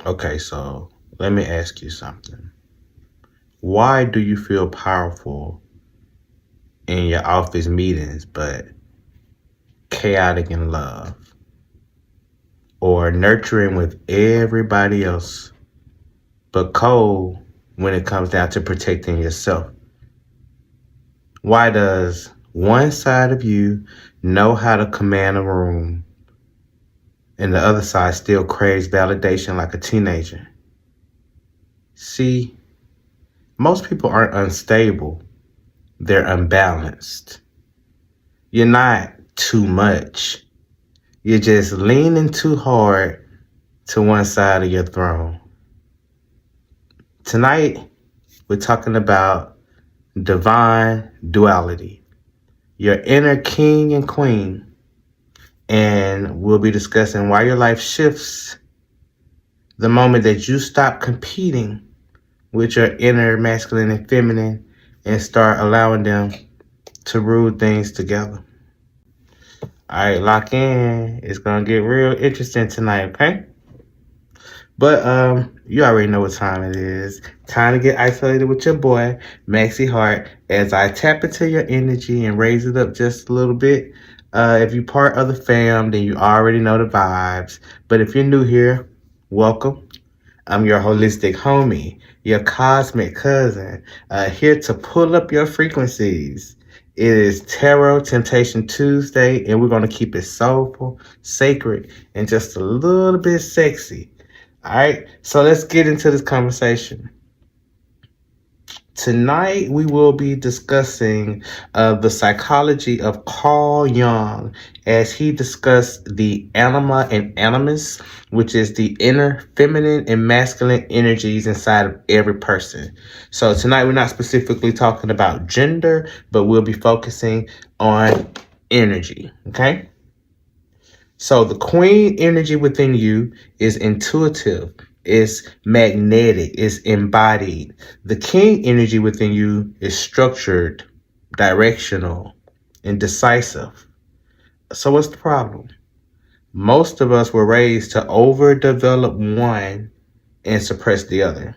Okay, so let me ask you something. Why do you feel powerful in your office meetings, but chaotic in love? Or nurturing with everybody else, but cold when it comes down to protecting yourself? Why does one side of you know how to command a room and the other side still craves validation like a teenager? See, most people aren't unstable, they're unbalanced. You're not too much. You're just leaning too hard to one side of your throne. Tonight, we're talking about divine duality, your inner king and queen, and we'll be discussing why your life shifts the moment that you stop competing with your inner masculine and feminine and start allowing them to rule things together. All right, lock in. It's gonna get real interesting tonight, okay? But you already know what time it is. Time to get isolated with your boy, Maxie Hart, as I tap into your energy and raise it up just a little bit. If you're part of the fam, then you already know the vibes. But if you're new here, welcome. I'm your holistic homie, your cosmic cousin, here to pull up your frequencies. It is Tarot Temptation Tuesday, and we're going to keep it soulful, sacred, and just a little bit sexy. All right, so let's get into this conversation. Tonight, we will be discussing the psychology of Carl Jung as he discussed the anima and animus, which is the inner feminine and masculine energies inside of every person. So tonight, we're not specifically talking about gender, but we'll be focusing on energy, okay? So the queen energy within you is intuitive, is magnetic, is embodied. The king energy within you is structured, directional, and decisive. So what's the problem? Most of us were raised to overdevelop one and suppress the other.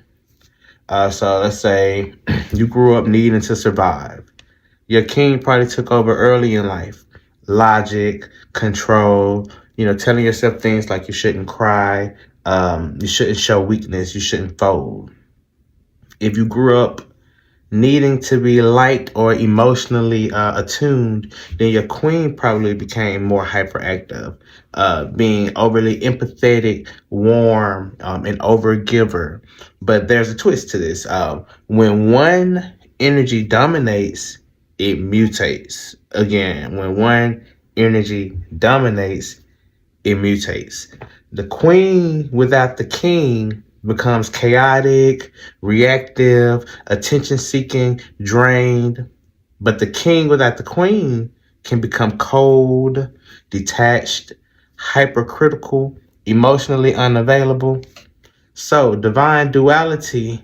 So let's say you grew up needing to survive. Your king probably took over early in life. Logic, control, telling yourself things like you shouldn't cry, you shouldn't show weakness, you shouldn't fold. If you grew up needing to be liked or emotionally attuned, then your queen probably became more hyperactive, being overly empathetic, warm, and overgiver. But there's a twist to this. When one energy dominates, it mutates. Again, when one energy dominates, it mutates. The queen without the king becomes chaotic, reactive, attention-seeking, drained. But the king without the queen can become cold, detached, hypercritical, emotionally unavailable. So divine duality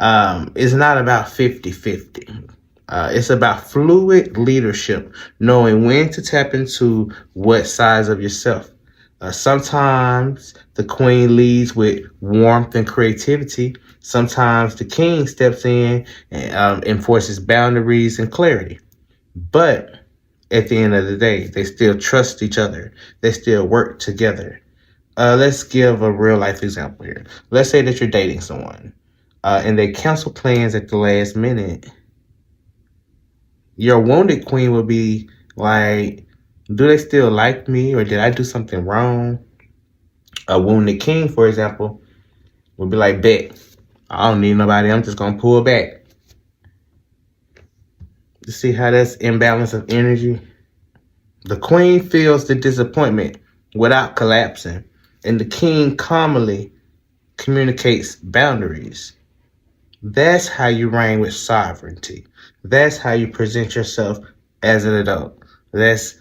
is not about 50-50. It's about fluid leadership, knowing when to tap into what sides of yourself. Sometimes the queen leads with warmth and creativity. Sometimes the king steps in and enforces boundaries and clarity. But at the end of the day, they still trust each other. They still work together. Let's give a real life example here. Let's say that you're dating someone and they cancel plans at the last minute. Your wounded queen will be like, do they still like me, or did I do something wrong? A wounded king, for example, would be like, bet, I don't need nobody, I'm just going to pull back. You see how that's imbalance of energy? The queen feels the disappointment without collapsing, and the king calmly communicates boundaries. That's how you reign with sovereignty. That's how you present yourself as an adult. That's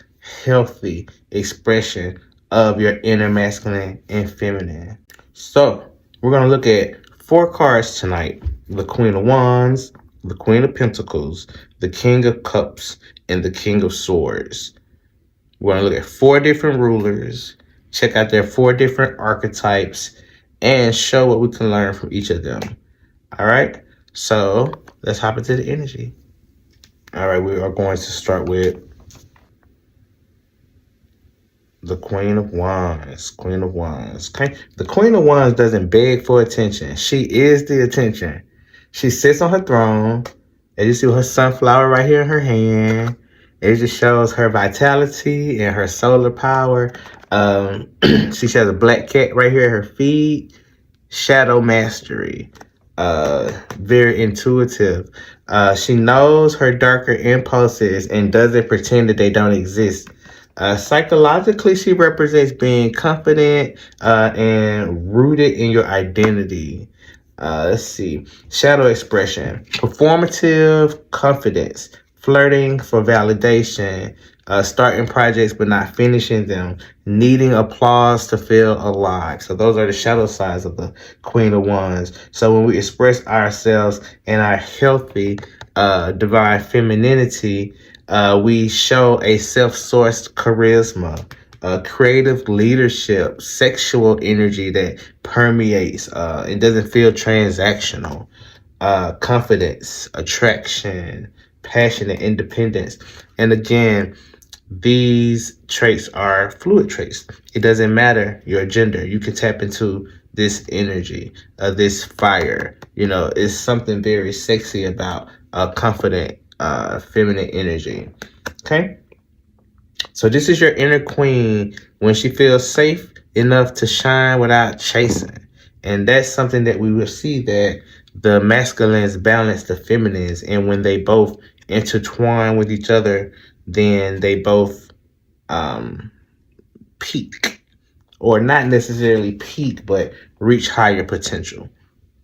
healthy expression of your inner masculine and feminine. So we're going to look at 4 cards tonight. The Queen of Wands, the Queen of Pentacles, the King of Cups, and the King of Swords. We're going to look at 4 different rulers, check out their 4 different archetypes, and show what we can learn from each of them. All right. So let's hop into the energy. All right. We are going to start with the Queen of Wands. Queen of Wands. Okay. The Queen of Wands doesn't beg for attention. She is the attention. She sits on her throne. And you see her sunflower right here in her hand. It just shows her vitality and her solar power. She has a black cat right here at her feet. Shadow mastery. Very intuitive. She knows her darker impulses and doesn't pretend that they don't exist. Psychologically, she represents being confident and rooted in your identity. Let's see. Shadow expression. Performative confidence. Flirting for validation. Starting projects but not finishing them. Needing applause to feel alive. So those are the shadow sides of the Queen of Wands. So when we express ourselves in our healthy divine femininity, we show a self-sourced charisma, creative leadership, sexual energy that permeates. It doesn't feel transactional. Confidence, attraction, passion, and independence. And again, these traits are fluid traits. It doesn't matter your gender. You can tap into this energy, this fire. It's something very sexy about confident, feminine energy. Okay? So this is your inner queen when she feels safe enough to shine without chasing. And that's something that we will see, that the masculines balance the feminines. And when they both intertwine with each other, then they both peak. Or not necessarily peak, but reach higher potential.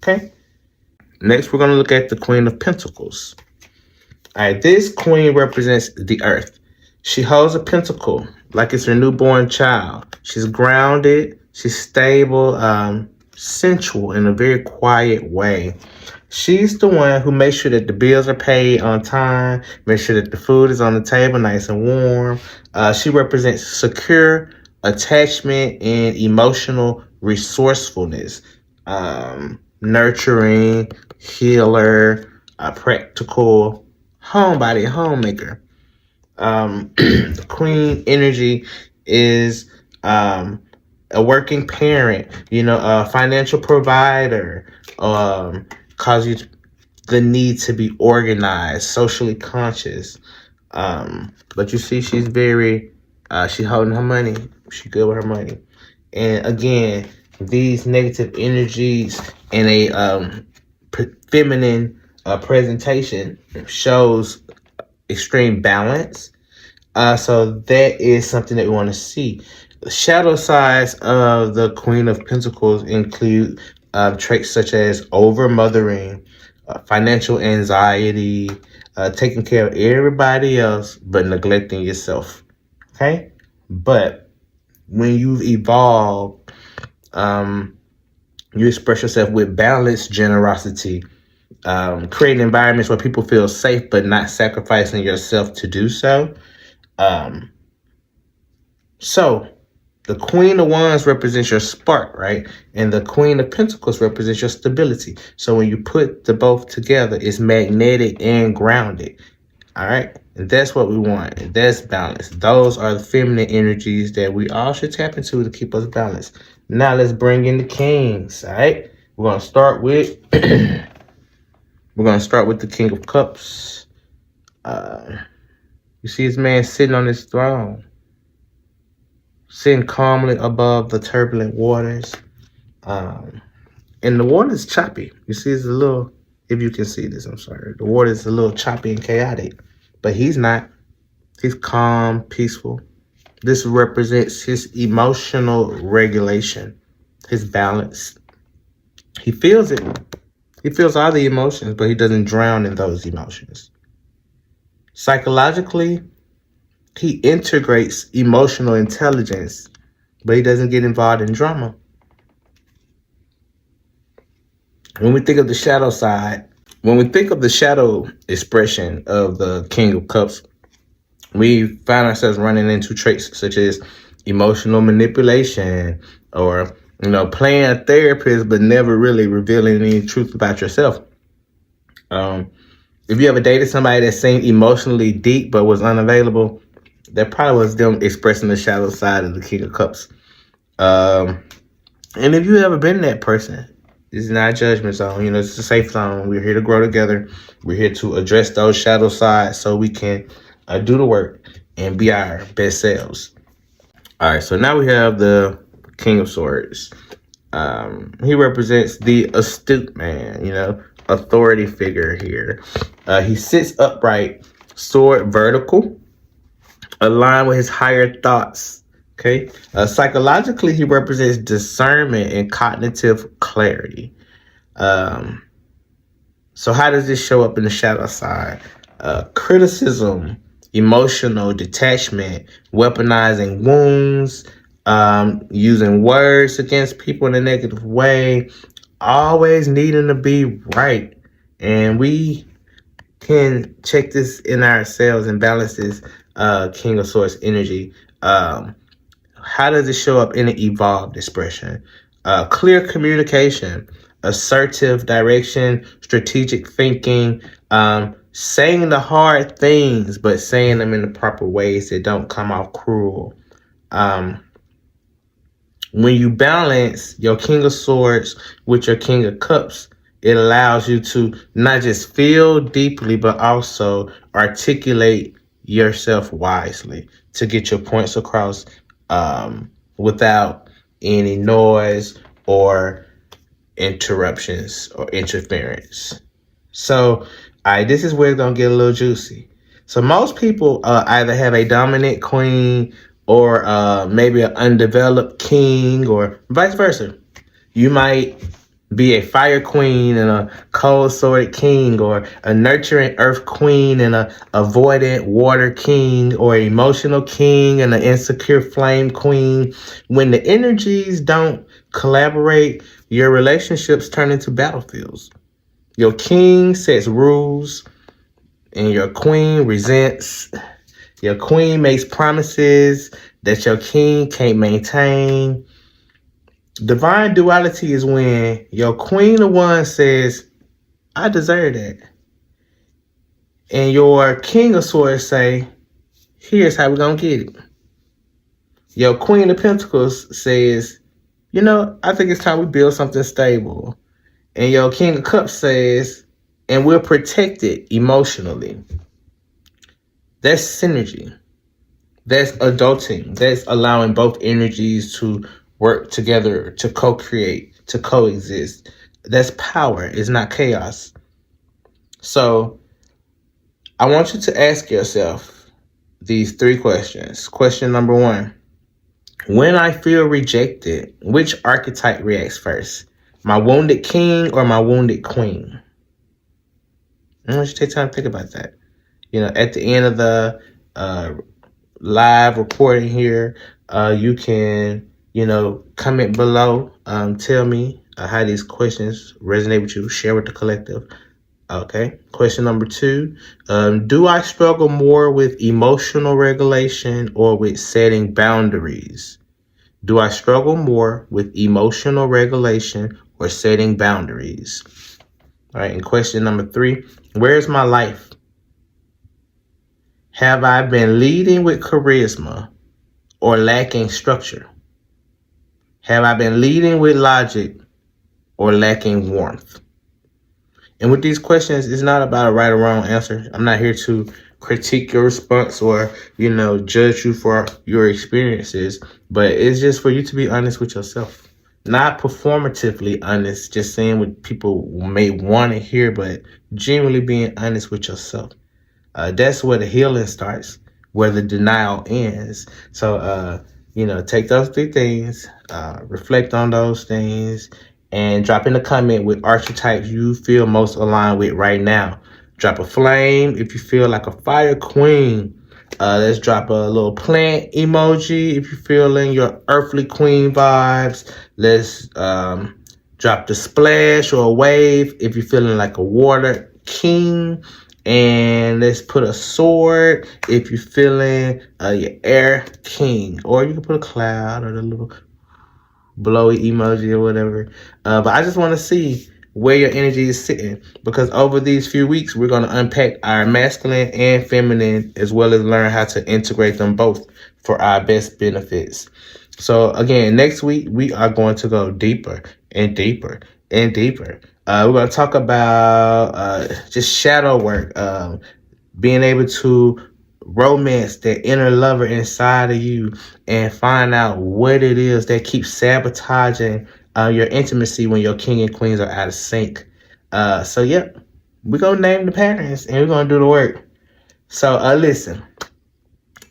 Okay? Next, we're going to look at the Queen of Pentacles. All right, this queen represents the earth. She holds a pentacle like it's her newborn child. She's grounded, she's stable, sensual in a very quiet way. She's the one who makes sure that the bills are paid on time, makes sure that the food is on the table nice and warm. She represents secure attachment and emotional resourcefulness, nurturing, healer, practical, homebody, homemaker. The queen energy is a working parent, a financial provider, cause you the need to be organized, socially conscious. But you see, she's very, she's holding her money. She's good with her money. And again, these negative energies in a feminine presentation shows extreme balance. So that is something that we want to see. The shadow sides of the Queen of Pentacles include traits such as over-mothering, financial anxiety, taking care of everybody else but neglecting yourself. Okay? But when you've evolved, you express yourself with balanced generosity, creating environments where people feel safe but not sacrificing yourself to do so. So the Queen of Wands represents your spark, right? And the Queen of Pentacles represents your stability. So when you put the both together, it's magnetic and grounded. All right? And that's what we want. And that's balance. Those are the feminine energies that we all should tap into to keep us balanced. Now let's bring in the kings. All right? We're going to start with the King of Cups. You see this man sitting on his throne, sitting calmly above the turbulent waters. And the water is choppy. You see, it's a little, if you can see this, I'm sorry. The water is a little choppy and chaotic. But he's not. He's calm, peaceful. This represents his emotional regulation, his balance. He feels it. He feels all the emotions, but he doesn't drown in those emotions. Psychologically, he integrates emotional intelligence, but he doesn't get involved in drama. When we think of the shadow side, when we think of the shadow expression of the King of Cups, we find ourselves running into traits such as emotional manipulation or playing a therapist but never really revealing any truth about yourself. If you ever dated somebody that seemed emotionally deep but was unavailable, that probably was them expressing the shadow side of the King of Cups. And if you ever been that person, this is not a judgment zone. It's a safe zone. We're here to grow together. We're here to address those shadow sides so we can do the work and be our best selves. All right, so now we have the King of Swords. He represents the astute man, authority figure here. He sits upright, sword vertical, aligned with his higher thoughts. Okay. Psychologically, he represents discernment and cognitive clarity. So how does this show up in the shadow side? Criticism, emotional detachment, weaponizing wounds, using words against people in a negative way, always needing to be right. And we can check this in ourselves and balance this King of Swords energy. How does it show up in an evolved expression? Clear communication, assertive direction, strategic thinking, saying the hard things, but saying them in the proper ways that don't come off cruel. When you balance your King of Swords with your King of Cups, it allows you to not just feel deeply, but also articulate yourself wisely to get your points across without any noise or interruptions or interference. So, this is where it's going to get a little juicy. So most people either have a dominant queen or maybe an undeveloped king or vice versa. You might be a fire queen and a cold-sworded king, or a nurturing earth queen and a avoidant water king, or an emotional king and an insecure flame queen. When the energies don't collaborate, your relationships turn into battlefields. Your king sets rules and your queen resents. Your queen makes promises that your king can't maintain. Divine duality is when your queen of wands says, I deserve that. And your king of swords say, here's how we're going to get it. Your queen of pentacles says, I think it's time we build something stable. And your king of cups says, and we're protected emotionally. That's synergy. That's adulting. That's allowing both energies to work together, to co-create, to coexist. That's power. It's not chaos. So I want you to ask yourself these 3 questions. Question number 1. When I feel rejected, which archetype reacts first? My wounded king or my wounded queen? I want you to take time to think about that. At the end of the live recording here, you can, comment below. Tell me how these questions resonate with you. Share with the collective. Okay. Question number 2. Do I struggle more with emotional regulation or with setting boundaries? Do I struggle more with emotional regulation or setting boundaries? All right. And question number 3. Where's my life? Have I been leading with charisma or lacking structure? Have I been leading with logic or lacking warmth? And with these questions, it's not about a right or wrong answer. I'm not here to critique your response or, judge you for your experiences, but it's just for you to be honest with yourself. Not performatively honest, just saying what people may want to hear, but genuinely being honest with yourself. That's where the healing starts, where the denial ends. So, take those 3 things, reflect on those things, and drop in a comment with archetypes you feel most aligned with right now. Drop a flame if you feel like a fire queen. Let's drop a little plant emoji if you're feeling your earthly queen vibes. Let's drop the splash or a wave if you're feeling like a water king. And let's put a sword if you're feeling your air king. Or you can put a cloud or the little blowy emoji or whatever. But I just want to see where your energy is sitting, because over these few weeks we're going to unpack our masculine and feminine, as well as learn how to integrate them both for our best benefits. So again, next week we are going to go deeper and deeper and deeper. We're going to talk about just shadow work, being able to romance that inner lover inside of you and find out what it is that keeps sabotaging your intimacy when your king and queens are out of sync. So, yep, we're going to name the patterns and we're going to do the work. So, listen,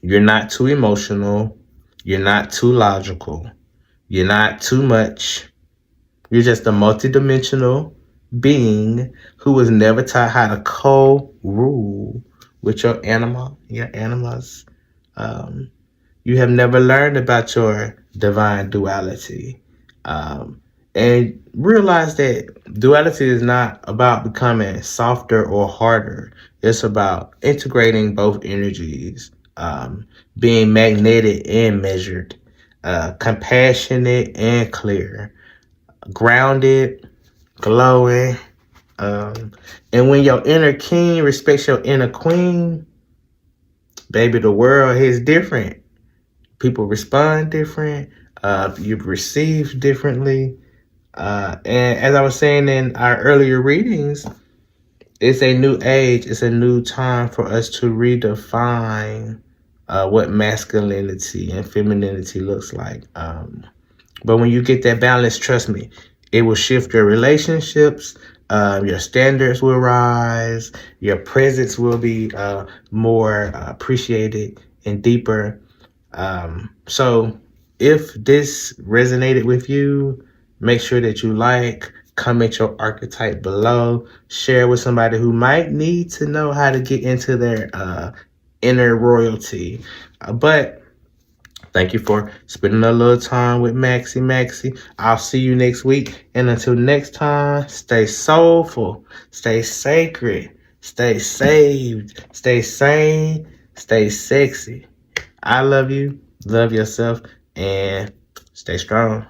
you're not too emotional. You're not too logical. You're not too much. You're just a multidimensional being who was never taught how to co-rule with your animals. Um, you have never learned about your divine duality. And realize that duality is not about becoming softer or harder. It's about integrating both energies, being magnetic and measured, compassionate and clear, grounded, glowing. And when your inner king respects your inner queen, baby, the world is different. People respond different. You receive differently. And as I was saying in our earlier readings, it's a new age. It's a new time for us to redefine what masculinity and femininity looks like. But when you get that balance, trust me, it will shift your relationships. Your standards will rise. Your presence will be more appreciated and deeper. So if this resonated with you, make sure that you comment your archetype below, share with somebody who might need to know how to get into their inner royalty. But thank you for spending a little time with Maxie. I'll see you next week. And until next time, stay soulful, stay sacred, stay saved, stay sane, stay sexy. I love you, love yourself, and stay strong.